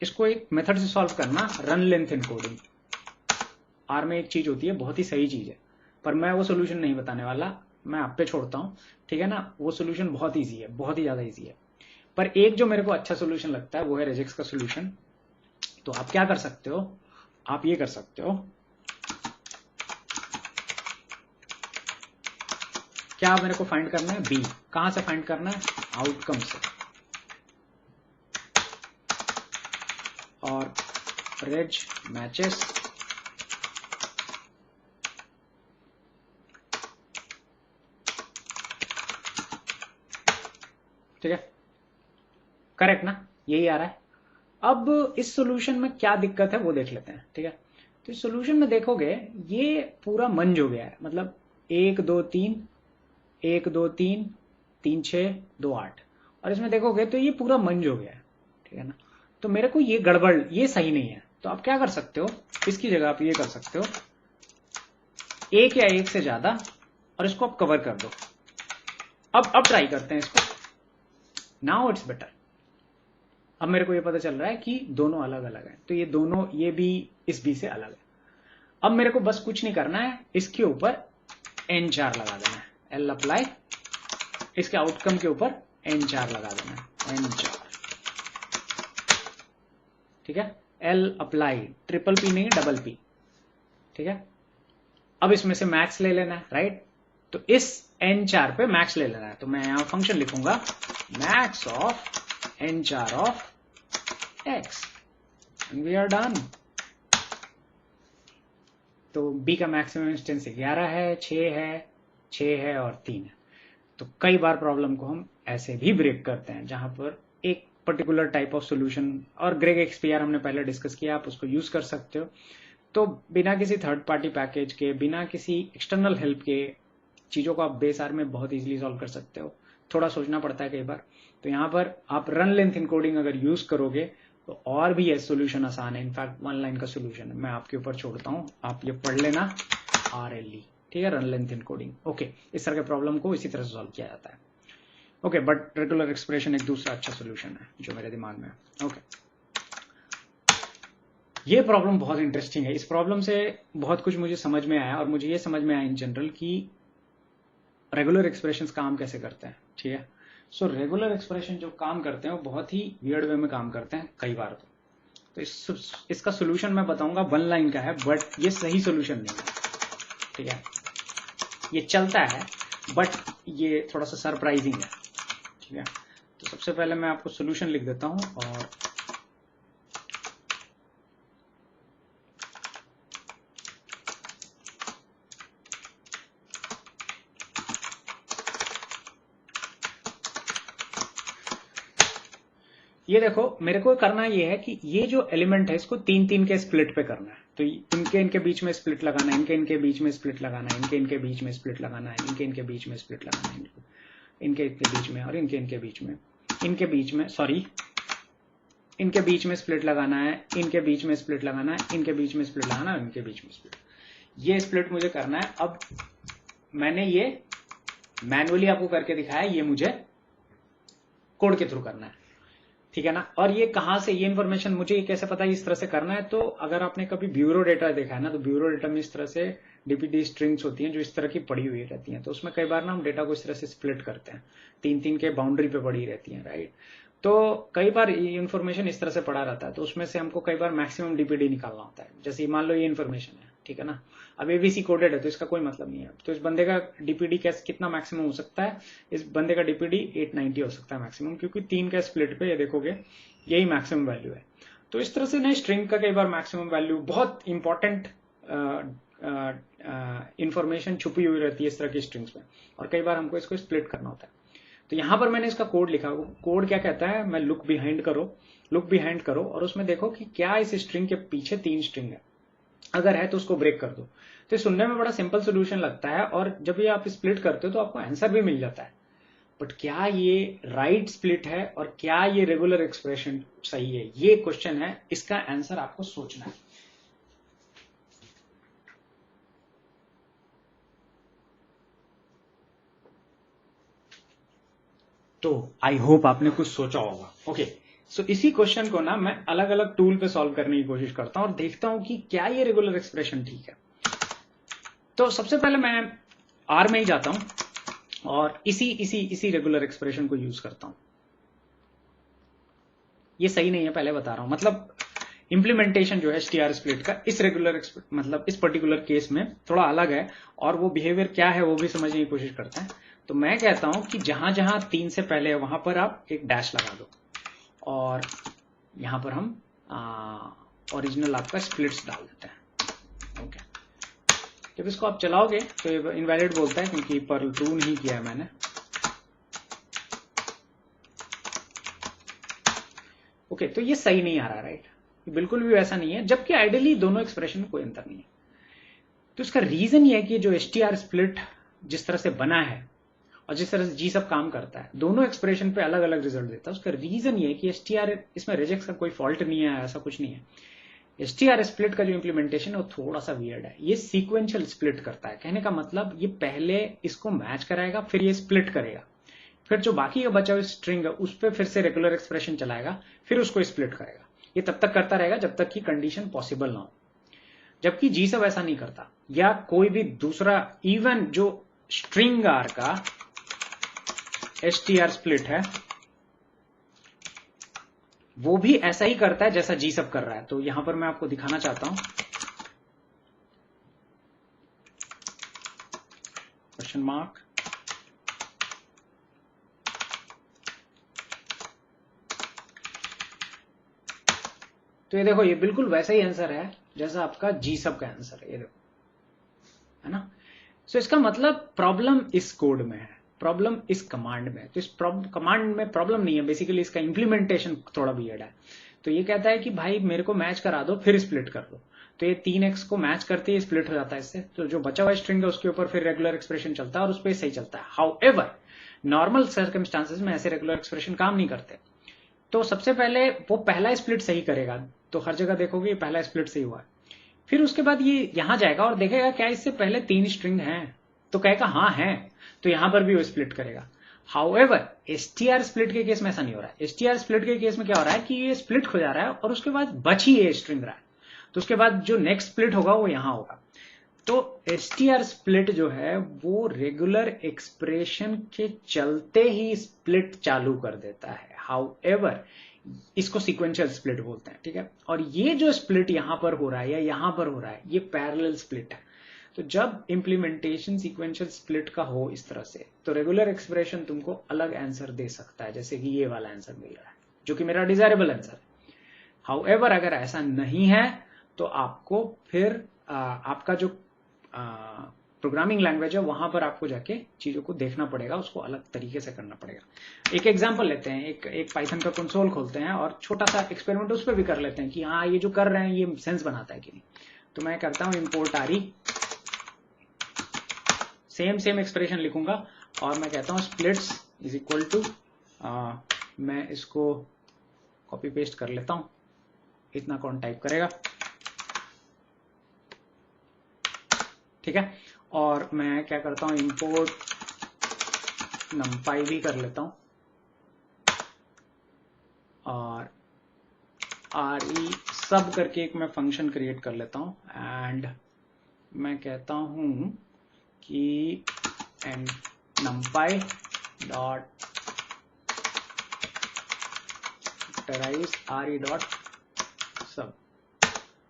इसको एक मेथड से सॉल्व करना, रन लेंथ एनकोडिंग। आर में एक चीज होती है, बहुत ही सही चीज है, पर मैं वो सोल्यूशन नहीं बताने वाला, मैं आप पे छोड़ता हूं, ठीक है ना। वो सोल्यूशन बहुत ईजी है, बहुत ही ज्यादा ईजी है। पर एक जो मेरे को अच्छा सोल्यूशन लगता है वो है रेजेक्स का सोल्यूशन। तो आप क्या कर सकते हो? आप ये कर सकते हो, क्या मेरे को फाइंड करना है? बी। कहां से फाइंड करना है? आउटकम से। और रेज मैचेस ठीक है, करेक्ट ना, यही आ रहा है। अब इस सॉल्यूशन में क्या दिक्कत है वो देख लेते हैं, ठीक है। तो इस सॉल्यूशन में देखोगे ये पूरा मंज हो गया है, मतलब 1 2 3 1 2 3 3 6 2 8, और इसमें देखोगे तो ये पूरा मंज हो गया है, ठीक है ना। तो मेरे को ये गड़बड़, ये सही नहीं है। तो आप क्या कर सकते हो? इसकी जगह आप ये कर सकते हो, एक या एक से ज्यादा, और इसको आप कवर कर दो। अब ट्राई करते हैं इसको। Now it's better. अब मेरे को ये पता चल रहा है कि दोनों अलग अलग हैं, तो ये दोनों, ये भी इस बी से अलग है। अब मेरे को बस कुछ नहीं करना है, इसके ऊपर n4 लगा देना है, एल अप्लाई। इसके आउटकम के ऊपर n4 लगा देना है, n4, ठीक है। एल अप्लाई, ट्रिपल पी नहीं, डबल पी, ठीक है। अब इसमें से मैक्स ले लेना है, राइट। तो इस n4 पे मैक्स ले लेना है। तो मैं यहां फंक्शन लिखूंगा max of n4 of x, and we are done. तो b का मैक्सिमम इंस्टेंस 11 है, 6 है और 3 है। तो कई बार प्रॉब्लम को हम ऐसे भी ब्रेक करते हैं, जहां पर एक पर्टिकुलर टाइप ऑफ सोल्यूशन, और ग्रेग एक्सपीआर हमने पहले डिस्कस किया, आप उसको यूज कर सकते हो। तो बिना किसी थर्ड पार्टी पैकेज के, बिना किसी एक्सटर्नल हेल्प के चीजों को आप बेस आर में बहुत इजीली सॉल्व कर सकते हो। थोड़ा सोचना पड़ता है कई बार। तो यहाँ पर आप रन लेंथ इनकोडिंग अगर यूज करोगे तो और भी ये सोल्यूशन आसान है। इनफैक्ट 1 लाइन का सोल्यूशन है, मैं आपके ऊपर छोड़ता हूँ, आप ये पढ़ लेना RLE, ठीक है, रन लेंथ इनकोडिंग। ओके, इस तरह के प्रॉब्लम को इसी तरह से सॉल्व किया जाता है। ओके, बट रेगुलर एक्सप्रेशन एक दूसरा अच्छा सोल्यूशन है जो मेरे दिमाग में है। ओके, ये प्रॉब्लम बहुत इंटरेस्टिंग है। इस प्रॉब्लम से बहुत कुछ मुझे समझ में आया, और मुझे ये समझ में आया इन जनरल कि रेगुलर एक्सप्रेशंस काम कैसे करते हैं, ठीक है। सो रेगुलर एक्सप्रेशन जो काम करते हैं वो बहुत ही वियर्ड वे में काम करते हैं कई बार। तो इसका सोल्यूशन मैं बताऊंगा 1 लाइन का है, बट ये सही सोल्यूशन नहीं है, ठीक है। ये चलता है बट ये थोड़ा सा सरप्राइजिंग है, ठीक है। तो सबसे पहले मैं आपको सोल्यूशन लिख देता हूं, और ये देखो, मेरे को करना ये है कि ये जो एलिमेंट है इसको 3-3 के स्प्लिट पे करना है। तो इनके बीच में स्प्लिट लगाना है, इनके बीच में स्प्लिट लगाना है, इनके बीच में स्प्लिट लगाना है, इनके बीच में स्प्लिट लगाना है, इनके बीच में, और इनके बीच में, इनके बीच में, सॉरी, इनके बीच में स्प्लिट लगाना है, इनके बीच में स्प्लिट लगाना है, इनके बीच में स्प्लिट लगाना है, इनके बीच में स्प्लिट। ये स्प्लिट मुझे करना है। अब मैंने ये मैनुअली आपको करके दिखाया, ये मुझे कोड के थ्रू करना है, ठीक है ना। और ये कहां से, ये इन्फॉर्मेशन मुझे ये कैसे पता है इस तरह से करना है? तो अगर आपने कभी ब्यूरो डेटा देखा है ना, तो ब्यूरो डेटा में इस तरह से डीपीडी स्ट्रिंग्स होती हैं जो इस तरह की पड़ी हुई रहती हैं। तो उसमें कई बार ना हम डेटा को इस तरह से स्प्लिट करते हैं, 3-3 के बाउंड्री पे पड़ी रहती है, राइट। तो कई बार ये इन्फॉर्मेशन इस तरह से पड़ा रहता है, तो उसमें से हमको कई बार मैक्सिमम डीपीडी निकालना होता है। जैसे मान लो ये इन्फॉर्मेशन है, ठीक है ना। अब एबीसी कोडेड है तो इसका कोई मतलब नहीं है। तो इस बंदे का डीपीडी कैसे, कितना मैक्सिमम हो सकता है? इस बंदे का डीपीडी 890 हो सकता है मैक्सिमम, क्योंकि 3 का स्प्लिट पे ये देखोगे यही मैक्सिमम वैल्यू है। तो इस तरह से ना स्ट्रिंग का कई बार मैक्सिमम वैल्यू, बहुत इंपॉर्टेंट इंफॉर्मेशन छुपी हुई रहती है इस तरह की स्ट्रिंग्स में, और कई बार हमको इसको स्प्लिट करना होता है। तो यहां पर मैंने इसका कोड लिखा। कोड क्या कहता है? मैं लुक बिहाइंड करो और उसमें देखो कि क्या इस स्ट्रिंग के पीछे 3 स्ट्रिंग है। अगर है तो उसको ब्रेक कर दो। तो सुनने में बड़ा सिंपल सोल्यूशन लगता है, और जब ये आप स्प्लिट करते हो तो आपको आंसर भी मिल जाता है। बट क्या ये राइट स्प्लिट है, और क्या ये रेगुलर एक्सप्रेशन सही है? ये क्वेश्चन है, इसका आंसर आपको सोचना है। तो आई होप आपने कुछ सोचा होगा। ओके, सो इसी क्वेश्चन को ना मैं अलग अलग टूल पे सॉल्व करने की कोशिश करता हूं और देखता हूं कि क्या ये रेगुलर एक्सप्रेशन ठीक है। तो सबसे पहले मैं आर में ही जाता हूं और इसी रेगुलर एक्सप्रेशन को यूज करता हूं। ये सही नहीं है, पहले बता रहा हूं। मतलब इंप्लीमेंटेशन जो है str स्प्लिट का इस रेगुलर मतलब इस पर्टिकुलर केस में थोड़ा अलग है, और वो बिहेवियर क्या है वो भी समझने की कोशिश करते हैं। तो मैं कहता हूं कि जहां जहां 3 से पहले है वहां पर आप एक डैश लगा दो, और यहां पर हम ओरिजिनल आपका स्प्लिट्स डाल देते हैं। ओके, जब इसको आप चलाओगे तो ये इनवैलिड बोलता है क्योंकि पर्ल ट्रू नहीं किया है मैंने। ओके, तो ये सही नहीं आ रहा, राइट। बिल्कुल भी वैसा नहीं है, जबकि आइडियली दोनों एक्सप्रेशन में कोई अंतर नहीं है। तो इसका रीजन ये है कि जो str स्प्लिट जिस तरह से बना है और जिस तरह से जी सब काम करता है, दोनों एक्सप्रेशन पे अलग अलग रिजल्ट देता है। उसका रीजन ये है कि str इसमें रिजेक्ट का कोई फॉल्ट नहीं है, ऐसा कुछ नहीं है। str स्प्लिट का जो इंप्लीमेंटेशन है वो थोड़ा सा वियर्ड है। ये सीक्वेंशियल स्प्लिट करता है। कहने का मतलब ये पहले इसको मैच कराएगा, फिर ये स्प्लिट करेगा, फिर जो बाकी का बचा हुआ स्ट्रिंग है उस पर फिर से रेगुलर एक्सप्रेशन चलाएगा, फिर उसको स्प्लिट करेगा। ये तब तक करता रहेगा जब तक कि कंडीशन पॉसिबल ना हो। जबकि जी सब ऐसा नहीं करता, या कोई भी दूसरा, इवन जो स्ट्रिंग आर का str स्प्लिट है वो भी ऐसा ही करता है जैसा जी सब कर रहा है। तो यहां पर मैं आपको दिखाना चाहता हूं, क्वेश्चन मार्क। तो ये देखो, ये बिल्कुल वैसा ही आंसर है जैसा आपका जी सब का आंसर है, ये देखो, है ना। सो इसका मतलब प्रॉब्लम इस कोड में है। प्रॉब्लम इस कमांड में। तो इस कमांड में प्रॉब्लम नहीं है, बेसिकली इसका इम्प्लीमेंटेशन थोड़ा वियर्ड है। तो ये कहता है कि भाई मेरे को मैच करा दो फिर स्प्लिट कर दो। तो ये 3x को मैच करते ही स्प्लिट हो जाता है इससे। तो जो बचा हुआ स्ट्रिंग है उसके ऊपर फिर रेगुलर एक्सप्रेशन चलता है और उस पर सही चलता है। हाउएवर नॉर्मल सर्कमस्टांसेस में ऐसे रेगुलर एक्सप्रेशन काम नहीं करते। तो सबसे पहले वो पहला स्प्लिट सही करेगा, तो हर जगह देखोगे पहला स्प्लिट सही हुआ है। फिर उसके बाद ये यहां जाएगा और देखेगा क्या इससे पहले 3 स्ट्रिंग हैं, तो कहेगा हाँ है, तो यहां पर भी वो स्प्लिट करेगा। हाउएवर एसटीआर स्प्लिट के केस में ऐसा नहीं हो रहा है। एसटीआर स्प्लिट के केस में क्या हो रहा है कि ये स्प्लिट हो जा रहा है और उसके बाद बची ये स्ट्रिंग रहा है, तो उसके बाद जो नेक्स्ट स्प्लिट होगा वो यहां होगा। तो एसटीआर स्प्लिट जो है वो रेगुलर एक्सप्रेशन के चलते ही स्प्लिट चालू कर देता है। हाउएवर इसको सीक्वेंशियल स्प्लिट बोलते हैं, ठीक है। और ये जो स्प्लिट यहां पर हो रहा है या यहां पर हो रहा है ये पैरेलल स्प्लिट है। तो जब इंप्लीमेंटेशन सीक्वेंशियल स्प्लिट का हो इस तरह से, तो रेगुलर एक्सप्रेशन तुमको अलग आंसर दे सकता है, जैसे कि ये वाला आंसर मिल रहा है जो कि मेरा डिजायरेबल आंसर है। हाउएवर अगर ऐसा नहीं है तो आपको फिर आपका जो प्रोग्रामिंग लैंग्वेज है वहां पर आपको जाके चीजों को देखना पड़ेगा, उसको अलग तरीके से करना पड़ेगा। एक एग्जांपल लेते हैं, एक पाइथन का कंसोल खोलते हैं और छोटा सा एक्सपेरिमेंट उस पर भी कर लेते हैं कि हाँ ये जो कर रहे हैं ये सेंस बनाता है कि नहीं। तो मैं करता हूं इंपोर्ट आरी, सेम एक्सप्रेशन लिखूंगा और मैं कहता हूं स्प्लिट्स इज इक्वल टू, मैं इसको कॉपी पेस्ट कर लेता हूं, इतना कौन टाइप करेगा, ठीक है। और मैं क्या करता हूं इंपोर्ट numpy भी कर लेता हूं और re सब करके एक मैं फंक्शन क्रिएट कर लेता हूं एंड मैं कहता हूं कि numpy dot factorize re dot sub.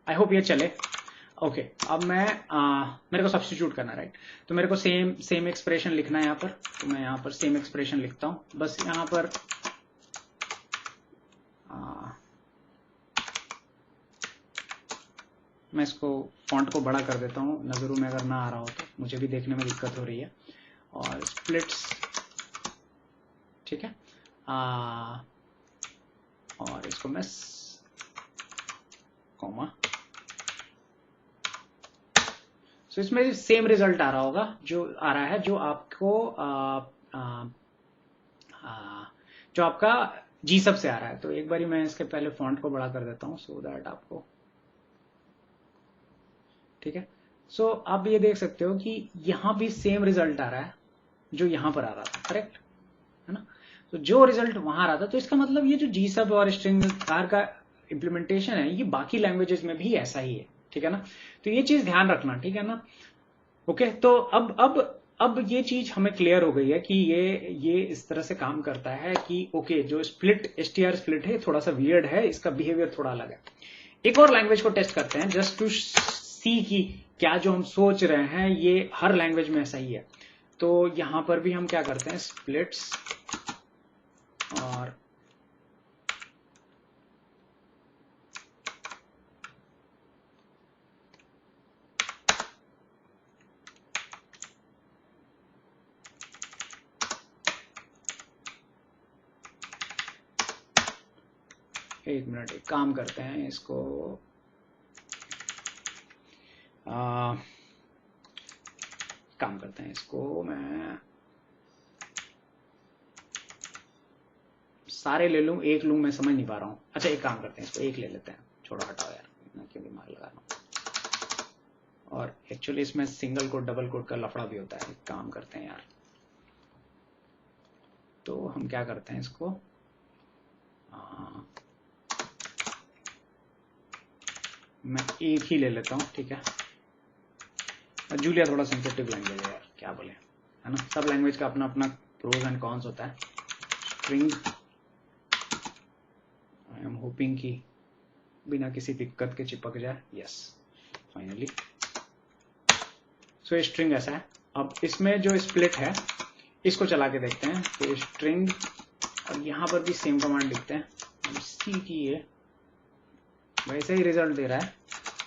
I hope ये चले। ओके अब मैं मेरे को सब्स्टिट्यूट करना है, राइट। तो मेरे को सेम एक्सप्रेशन लिखना है यहाँ पर, तो मैं यहाँ पर सेम एक्सप्रेशन लिखता हूँ। बस यहाँ पर मैं इसको फॉन्ट को बड़ा कर देता हूँ, नजरों में अगर ना आ रहा हो तो मुझे भी देखने में दिक्कत हो रही है। और स्प्लिट्स, ठीक है। और इसको मैं कॉमा, तो इसमें सेम रिजल्ट आ रहा होगा जो आ रहा है जो आपको जो आपका जी सब से आ रहा है। तो एक बारी मैं इसके पहले फॉन्ट को बड़ा कर देता हूं सो दैट आपको, ठीक है। सो आप ये देख सकते हो कि यहां भी सेम रिजल्ट आ रहा है जो यहां पर आ रहा था, करेक्ट है ना। तो जो रिजल्ट वहां आ रहा था, तो इसका मतलब ये जो जी सब और स्ट्रिंग कार का इंप्लीमेंटेशन है ये बाकी लैंग्वेजेस में भी ऐसा ही है, ठीक है ना। तो ये चीज ध्यान रखना, ठीक है ना। ओके तो अब ये चीज हमें क्लियर हो गई है कि ये इस तरह से काम करता है कि ओके जो स्प्लिट एसटीआर स्प्लिट है थोड़ा सा वियर्ड है, इसका बिहेवियर थोड़ा अलग है। एक और लैंग्वेज को टेस्ट करते हैं जस्ट टू सी कि क्या जो हम सोच रहे हैं ये हर लैंग्वेज में ऐसा ही है। तो यहां पर भी हम क्या करते हैं स्प्लिट्स और एक मिनट, एक काम करते हैं इसको काम करते हैं इसको मैं सारे ले लूं, एक लूं, मैं समझ नहीं पा रहा हूं। अच्छा एक काम करते हैं इसको एक ले लेते हैं, छोड़ो हटाओ यार, मैं क्यों दिमाग लगा रहा हूं। और एक्चुअली इसमें सिंगल कोट डबल कोट का लफड़ा भी होता है। एक काम करते हैं यार, तो हम क्या करते हैं इसको मैं एक ही ले लेता हूं, ठीक है। जूलिया थोड़ा सेंसिटिव लैंग्वेज है यार, क्या बोले, है ना। सब लैंग्वेज का अपना अपना प्रोज एंड कॉन्स होता है। स्ट्रिंग आई एम होपिंग कि बिना किसी दिक्कत के चिपक जाए। Yes finally. सो ये स्ट्रिंग ऐसा है। अब इसमें जो स्प्लिट है इसको चला के देखते हैं। तो स्ट्रिंग और यहां पर भी सेम कमांड लिखते हैं, सी की ये वैसे ही रिजल्ट दे रहा है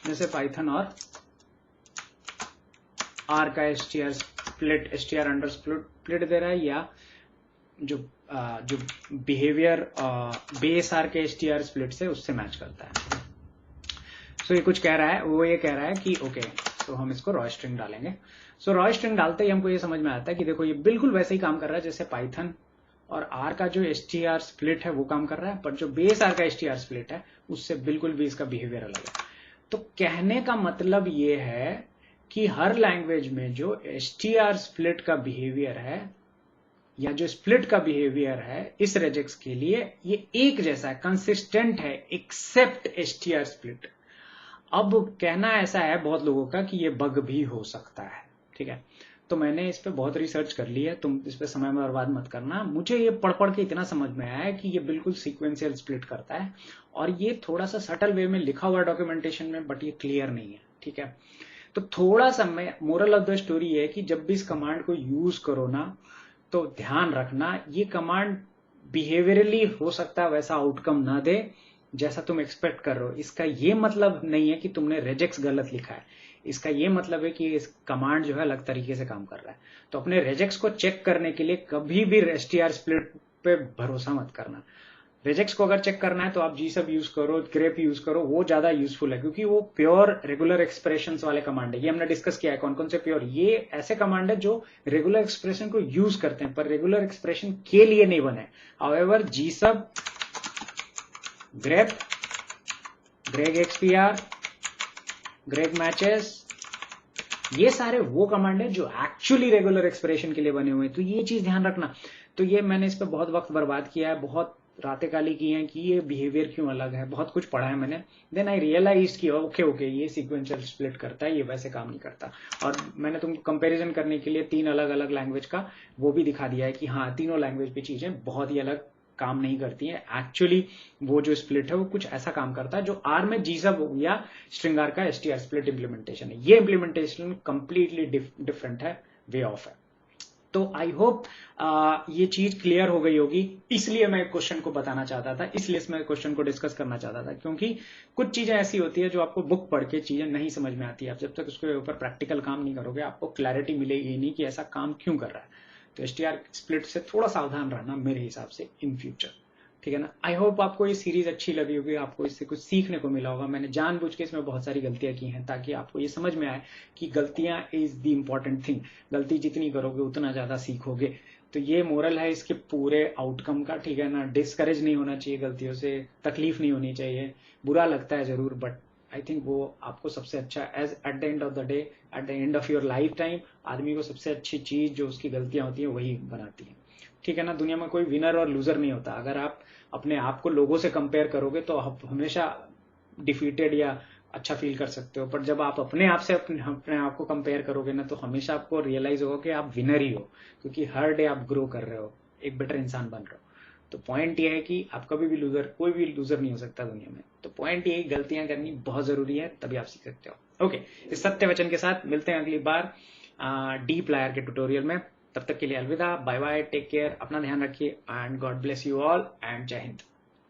जैसे पाइथन और आर का STR split str under split दे रहा है, या जो बिहेवियर बेस आर के str स्प्लिट से उससे मैच करता है। सो ये कुछ कह रहा है, वो ये कह रहा है कि ओके, तो हम इसको रॉ स्ट्रिंग डालेंगे। सो रॉ स्ट्रिंग डालते ही हमको ये समझ में आता है कि देखो ये बिल्कुल वैसे ही काम कर रहा है जैसे पाइथन और आर का जो str स्प्लिट है वो काम कर रहा है, पर जो बेस आर का str स्प्लिट है उससे बिल्कुल भी इसका बिहेवियर अलग है। तो कहने का मतलब ये है कि हर लैंग्वेज में जो str स्प्लिट का बिहेवियर है या जो स्प्लिट का बिहेवियर है इस रेजेक्स के लिए ये एक जैसा है, कंसिस्टेंट है, एक्सेप्ट str स्प्लिट। अब कहना ऐसा है बहुत लोगों का कि ये बग भी हो सकता है, ठीक है। तो मैंने इस पे बहुत रिसर्च कर ली है, तुम इस पे समय में बर्बाद मत करना। मुझे ये पढ़ पढ़ के इतना समझ में आया है कि ये बिल्कुल सीक्वेंशियल स्प्लिट करता है, और ये थोड़ा सा सटल वे में लिखा हुआ डॉक्यूमेंटेशन में, बट ये क्लियर नहीं है, ठीक है। तो थोड़ा सा मैं मोरल ऑफ द स्टोरी है कि जब भी इस कमांड को यूज करो ना, तो ध्यान रखना ये कमांड बिहेवियरली हो सकता है वैसा आउटकम ना दे जैसा तुम एक्सपेक्ट कर रहे हो। इसका ये मतलब नहीं है कि तुमने रेजेक्स गलत लिखा है, इसका ये मतलब है कि इस कमांड जो है अलग तरीके से काम कर रहा है। तो अपने रेजेक्स को चेक करने के लिए कभी भी str स्प्लिट पे भरोसा मत करना। रेजेक्स को अगर चेक करना है तो आप GSUB यूज करो, ग्रेप यूज करो, वो ज्यादा यूजफुल है, क्योंकि वो प्योर रेगुलर एक्सप्रेशन वाले कमांड है। ये हमने डिस्कस किया है कौन कौन से प्योर, ये ऐसे कमांड है जो रेगुलर एक्सप्रेशन को यूज करते हैं पर रेगुलर एक्सप्रेशन के लिए नहीं बने। However GSUB, grep, greg XPR, greg matches, ये सारे वो कमांड है जो एक्चुअली रेगुलर एक्सप्रेशन के लिए बने हुए हैं। तो ये चीज ध्यान रखना। तो ये मैंने इस पर बहुत वक्त बर्बाद किया है, बहुत रातें काली की हैं कि ये बिहेवियर क्यों अलग है, बहुत कुछ पढ़ा है मैंने। देन आई रियलाइज कि ओके ये सीक्वेंशियल स्प्लिट करता है, ये वैसे काम नहीं करता। और मैंने तुमको कंपैरिजन करने के लिए 3 अलग अलग लैंग्वेज का वो भी दिखा दिया है कि हाँ, तीनों लैंग्वेज पे चीजें बहुत ही अलग काम नहीं करती हैं। एक्चुअली वो जो स्प्लिट है वो कुछ ऐसा काम करता है जो आर में GSUB या स्ट्रिंग आर का str स्प्लिट इंप्लीमेंटेशन है। ये इंप्लीमेंटेशन कंप्लीटली डिफरेंट है, वे ऑफ है। तो आई होप ये चीज क्लियर हो गई होगी, इसलिए मैं क्वेश्चन को बताना चाहता था, इसलिए मैं क्वेश्चन को डिस्कस करना चाहता था, क्योंकि कुछ चीजें ऐसी होती है जो आपको बुक पढ़ के चीजें नहीं समझ में आती है। आप जब तक उसके ऊपर प्रैक्टिकल काम नहीं करोगे आपको क्लैरिटी मिलेगी नहीं कि ऐसा काम क्यों कर रहा है। तो str स्प्लिट से थोड़ा सावधान रहना मेरे हिसाब से इन फ्यूचर, ठीक है ना। आई होप आपको ये सीरीज अच्छी लगी होगी, आपको इससे कुछ सीखने को मिला होगा। मैंने जानबूझ के इसमें बहुत सारी गलतियां की हैं ताकि आपको ये समझ में आए कि गलतियां इज द इम्पोर्टेंट थिंग। गलती जितनी करोगे उतना ज्यादा सीखोगे। तो ये मोरल है इसके पूरे आउटकम का, ठीक है ना। डिस्करेज नहीं होना चाहिए गलतियों से, तकलीफ नहीं होनी चाहिए, बुरा लगता है जरूर, बट आई थिंक वो आपको सबसे अच्छा as at the end of the day, at the end of your lifetime, आदमी को सबसे अच्छी चीज जो उसकी गलतियां होती है वही बनाती है, ठीक है ना। दुनिया में कोई विनर और लूजर नहीं होता। अगर आप अपने आप को लोगों से कंपेयर करोगे तो आप हमेशा डिफीटेड या अच्छा फील कर सकते हो, पर जब आप अपने आप से अपने आप को कंपेयर करोगे ना तो हमेशा आपको रियलाइज होगा कि आप विनर ही हो, क्योंकि हर डे आप ग्रो कर रहे हो, एक बेटर इंसान बन रहे हो। तो पॉइंट ये है कि आप कभी भी कोई भी लूजर नहीं हो सकता दुनिया में। तो पॉइंट ये, गलतियां करनी बहुत जरूरी है, तभी आप सीख सकते हो। ओके, इस सत्य वचन के साथ मिलते हैं अगली बार डीप लायर के ट्यूटोरियल में। तब तक के लिए अलविदा, बाय बाय, टेक केयर, अपना ध्यान रखिए, and God bless you all, and जय हिंद।